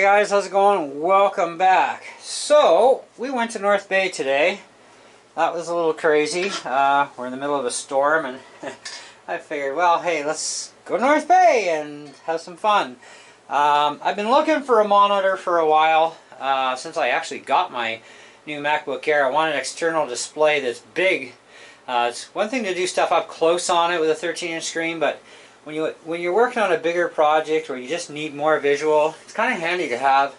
Hey guys, how's it going? Welcome back. So, we went to North Bay today. That was a little crazy. We're in the middle of a storm and I figured, well, hey, let's go to North Bay and have some fun. I've been looking for a monitor for a while. Since I actually got my new MacBook Air, I want an external display that's big. It's one thing to do stuff up close on it with a 13-inch screen, but when you're working on a bigger project or you just need more visual, it's kind of handy to have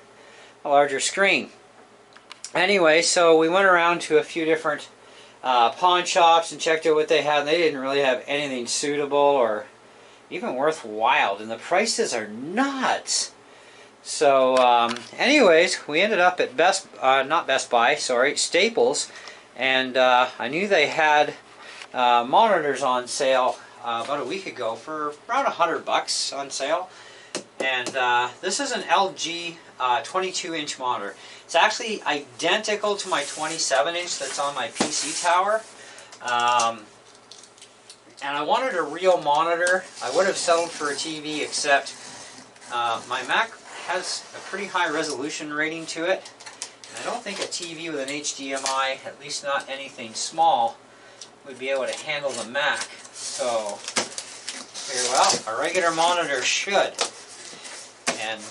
a larger screen. Anyway, so we went around to a few different pawn shops and checked out what they had, and they didn't really have anything suitable or even worthwhile, and the prices are nuts. So anyways, we ended up at not Best Buy, sorry, Staples, and I knew they had monitors on sale about a week ago for around $100 on sale. And this is an LG 22-inch monitor. It's actually identical to my 27-inch that's on my PC tower. And I wanted a real monitor. I would have settled for a TV, except my Mac has a pretty high resolution rating to it. And I don't think a TV with an HDMI, at least not anything small, would be able to handle the Mac. So, figure, well, a regular monitor should. And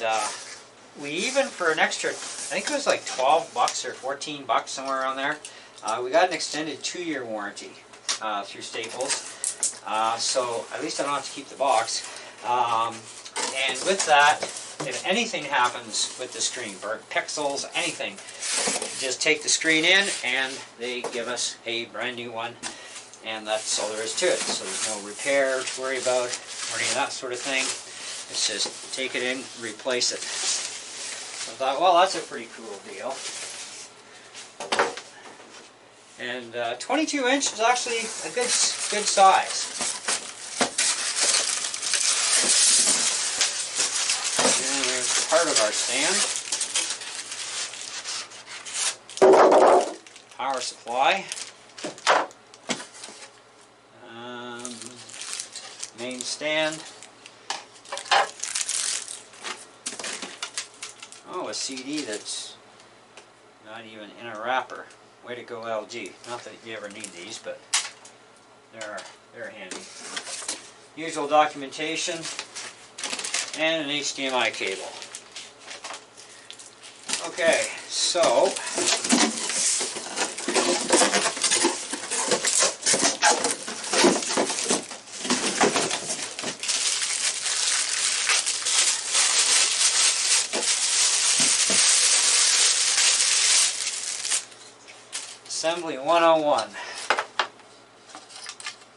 we even, for an extra, I think it was like $12 or $14, somewhere around there, we got an extended 2-year warranty through Staples. So at least I don't have to keep the box. And with that, if anything happens with the screen, burnt pixels, anything, just take the screen in and they give us a brand new one. And that's all there is to it. So there's no repair to worry about or any of that sort of thing. It's just take it in, replace it. So I thought, well, that's a pretty cool deal. And 22 inch is actually a good size. And there's part of our stand. Power supply. Main stand. Oh, a CD that's not even in a wrapper. Way to go, LG. Not that you ever need these, but they're handy. Usual documentation and an HDMI cable. Okay, so Assembly 101.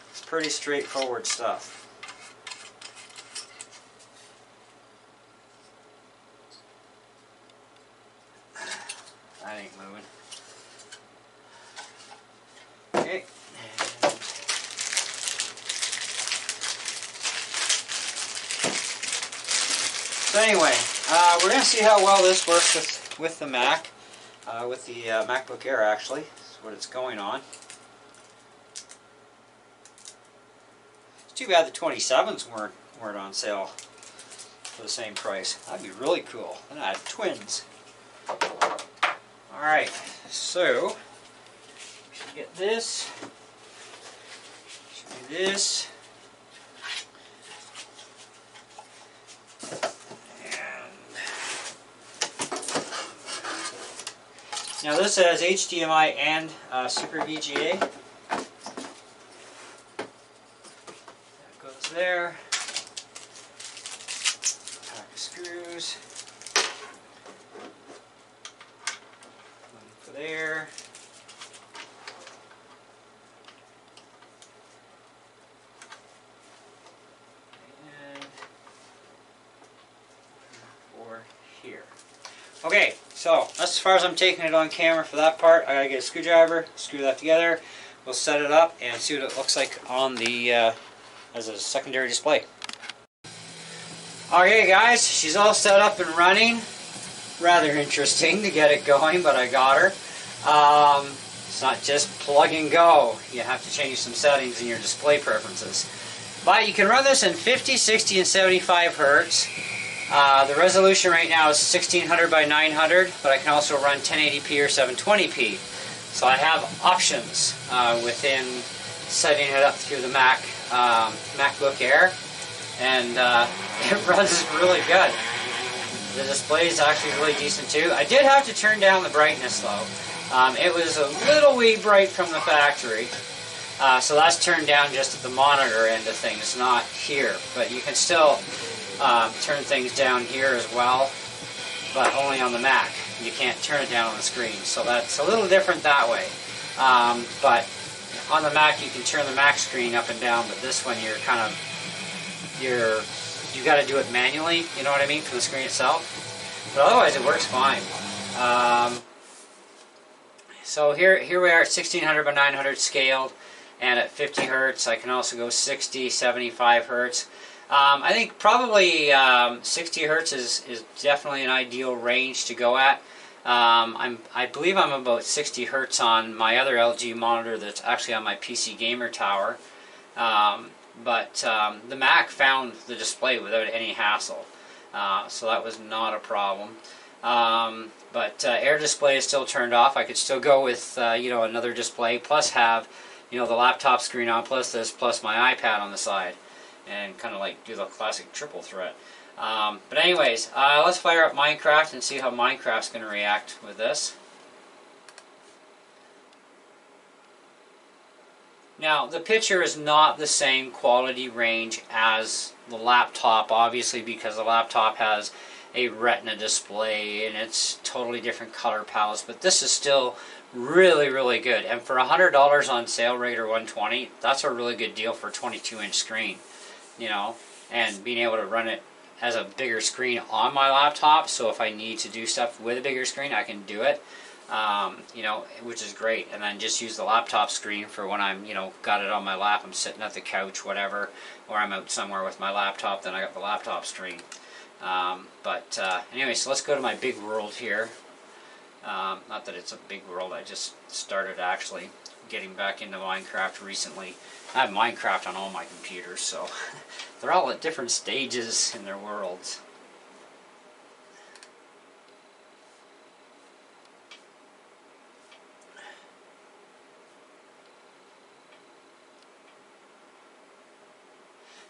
It's pretty straightforward stuff. That ain't moving. Okay. So anyway, we're going to see how well this works with the Mac, with the MacBook Air actually. What it's going on. It's too bad the 27s weren't on sale for the same price. That'd be really cool. And I had twins. Alright, so we should get this. Should do this. Now this has HDMI and Super VGA. That goes there. Pack of screws. One for there. And for here. Okay, so that's as far as I'm taking it on camera for that part. I gotta get a screwdriver, screw that together. We'll set it up and see what it looks like on the as a secondary display. Okay guys, she's all set up and running. Rather interesting to get it going, but I got her. It's not just plug and go. You have to change some settings in your display preferences. But you can run this in 50, 60, and 75 Hertz. The resolution right now is 1600 by 900, but I can also run 1080p or 720p. So I have options within setting it up through the MacBook Air, and it runs really good. The display is actually really decent too. I did have to turn down the brightness though. It was a little wee bright from the factory. So that's turned down just at the monitor end of things, not here. But you can still turn things down here as well, but only on the Mac. You can't turn it down on the screen. So that's a little different that way. But on the Mac you can turn the Mac screen up and down, but this one you got to do it manually, you know what I mean, from the screen itself. But otherwise it works fine. So here we are at 1600 by 900 scaled, and at 50 hertz. I can also go 60, 75 hertz. I think probably 60 hertz is definitely an ideal range to go at. I believe I'm about 60 hertz on my other LG monitor that's actually on my PC Gamer Tower. But the Mac found the display without any hassle, so that was not a problem. But Air display is still turned off. I could still go with another display, plus have the laptop screen on, plus this, plus my iPad on the side, and kind of like do the classic triple threat. But anyways, let's fire up Minecraft and see how Minecraft's going to react with this. Now, the picture is not the same quality range as the laptop, obviously, because the laptop has a Retina display and it's totally different color palettes, but this is still really, really good. And for $100 on sale rate or $120, that's a really good deal for a 22-inch screen, and being able to run it as a bigger screen on my laptop, so if I need to do stuff with a bigger screen, I can do it. Which is great, and then just use the laptop screen for when I'm, got it on my lap, I'm sitting at the couch, whatever, or I'm out somewhere with my laptop, then I got the laptop screen. Anyway, so let's go to my big world here. Not that it's a big world, I just started actually getting back into Minecraft recently. I have Minecraft on all my computers, so they're all at different stages in their worlds.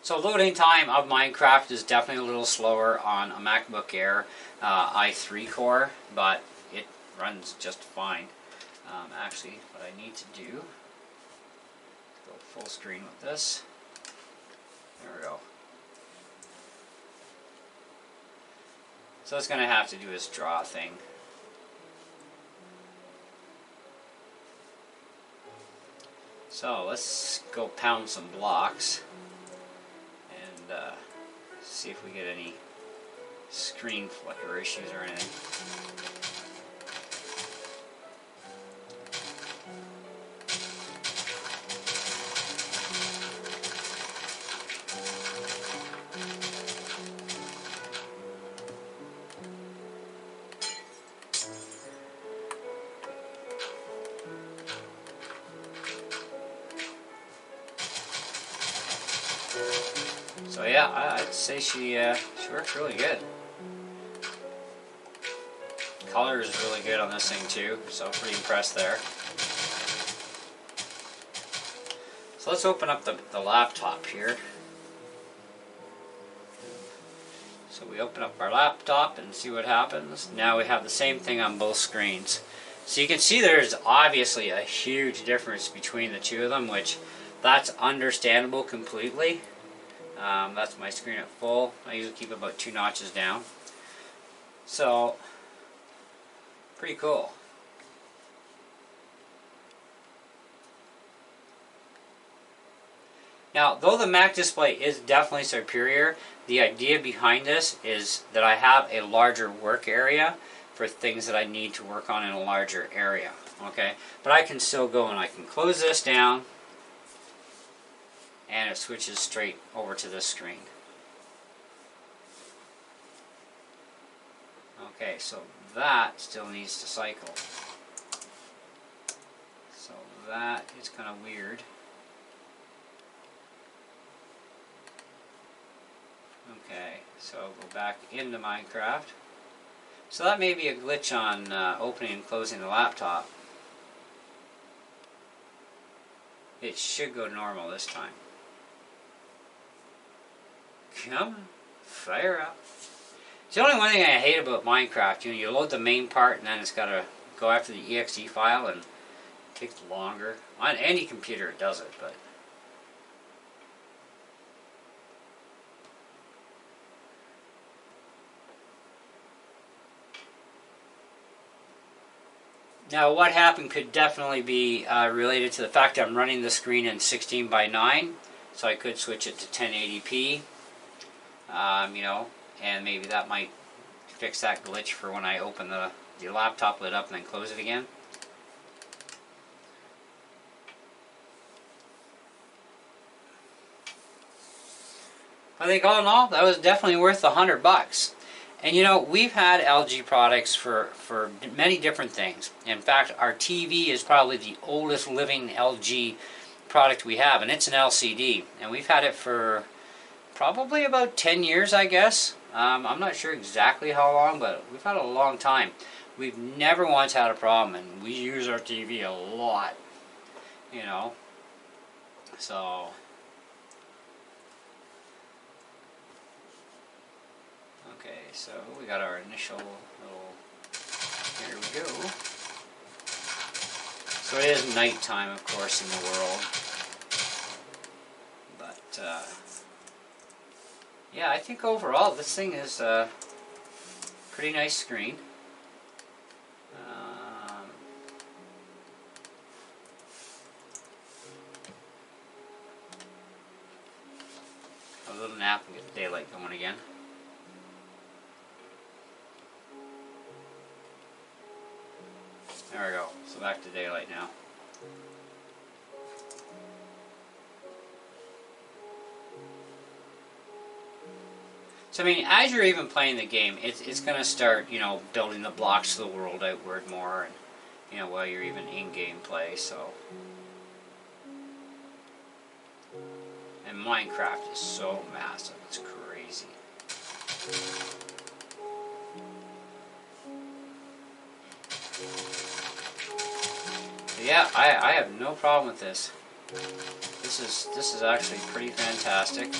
So loading time of Minecraft is definitely a little slower on a MacBook Air i3 core, but it runs just fine. Actually, what I need to do, go full screen with this. There we go. So it's going to have to do this draw thing. So let's go pound some blocks. See if we get any screen flicker issues or anything. So yeah, I'd say she works really good. Color is really good on this thing too, so I'm pretty impressed there. So let's open up the laptop here. So we open up our laptop and see what happens. Now we have the same thing on both screens. So you can see there's obviously a huge difference between the two of them, which that's understandable completely. That's my screen at full. I usually keep about 2 notches down. So, pretty cool. Now, though the Mac display is definitely superior, the idea behind this is that I have a larger work area for things that I need to work on in a larger area. Okay, but I can still go and I can close this down, and it switches straight over to this screen. Okay, so that still needs to cycle. So that is kind of weird. Okay, So I'll go back into Minecraft. So that may be a glitch on opening and closing the laptop. It should go normal this time. Come on, fire up. It's the only one thing I hate about Minecraft. You load the main part and then it's got to go after the exe file and it takes longer. On any computer it does it, but... Now what happened could definitely be related to the fact I'm running the screen in 16:9, so I could switch it to 1080p, you know, and maybe that might fix that glitch for when I open the laptop lid up and then close it again. I think all in all, that was definitely worth $100. And you know, we've had LG products for many different things. In fact, our TV is probably the oldest living LG product we have, and it's an LCD. And we've had it for probably about 10 years, I guess. I'm not sure exactly how long, but we've had it a long time. We've never once had a problem, and we use our TV a lot, you know. So... okay, so we got our initial little, here we go. So it is nighttime, of course, in the world. But, yeah, I think overall this thing is a pretty nice screen. A little nap and get the daylight going again. There we go. So back to daylight now. So I mean, as you're even playing the game, it's going to start, you know, building the blocks of the world outward more, and you know, while you're even in game play. So, and Minecraft is so massive, it's crazy. Yeah, I have no problem with this. This is actually pretty fantastic.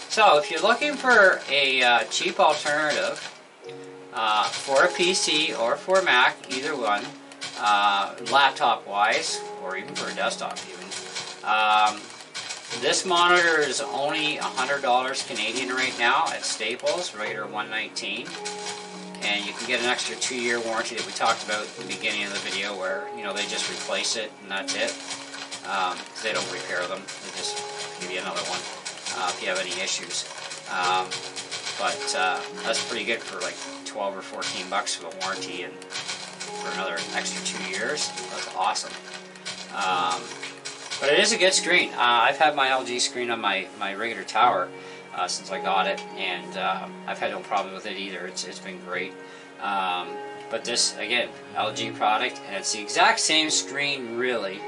So if you're looking for a cheap alternative for a PC or for Mac, either one, laptop wise, or even for a desktop even, this monitor is only $100 Canadian right now at Staples, regular $119. And you can get an extra 2-year warranty that we talked about at the beginning of the video, where, you know, they just replace it and that's it. They don't repair them, they just give you another one if you have any issues. But that's pretty good for like 12 or 14 bucks for the warranty, and for another extra 2 years. That's awesome. But it is a good screen. I've had my LG screen on my regular tower since I got it, and I've had no problem with it either. It's been great. But this, again, LG product, and it's the exact same screen, really.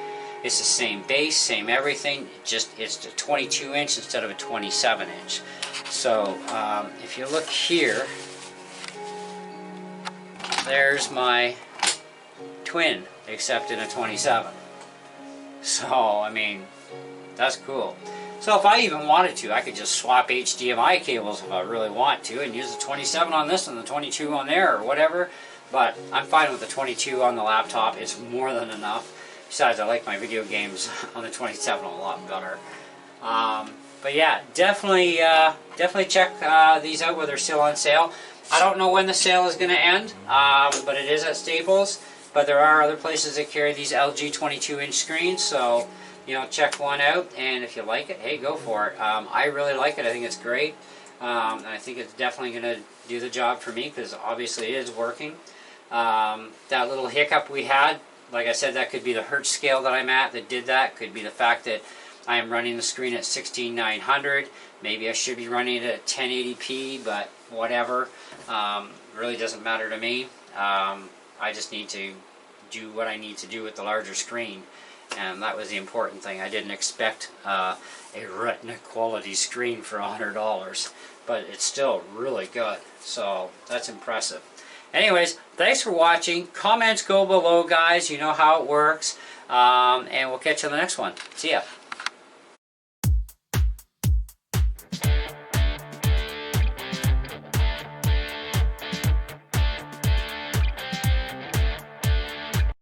It's the same base, same everything, just it's a 22-inch instead of a 27-inch. So if you look here, there's my twin, except in a 27. So, I mean, that's cool. So if I even wanted to, I could just swap HDMI cables if I really want to, and use the 27 on this and the 22 on there, or whatever. But I'm fine with the 22 on the laptop. It's more than enough. Besides, I like my video games on the 27 a lot better. But yeah, definitely check these out while they're still on sale. I don't know when the sale is going to end, but it is at Staples. But there are other places that carry these LG 22-inch screens, so you know, check one out. And if you like it, hey, go for it. I really like it. I think it's great, and I think it's definitely going to do the job for me, because obviously it is working. That little hiccup we had, like I said, that could be the hertz scale that I'm at that did that. Could be the fact that I am running the screen at 16900. Maybe I should be running it at 1080p, but whatever. Really doesn't matter to me. I just need to do what I need to do with the larger screen. And that was the important thing. I didn't expect a Retina quality screen for $100, but it's still really good. So that's impressive. Anyways, thanks for watching. Comments go below, guys. You know how it works. And we'll catch you on the next one. See ya.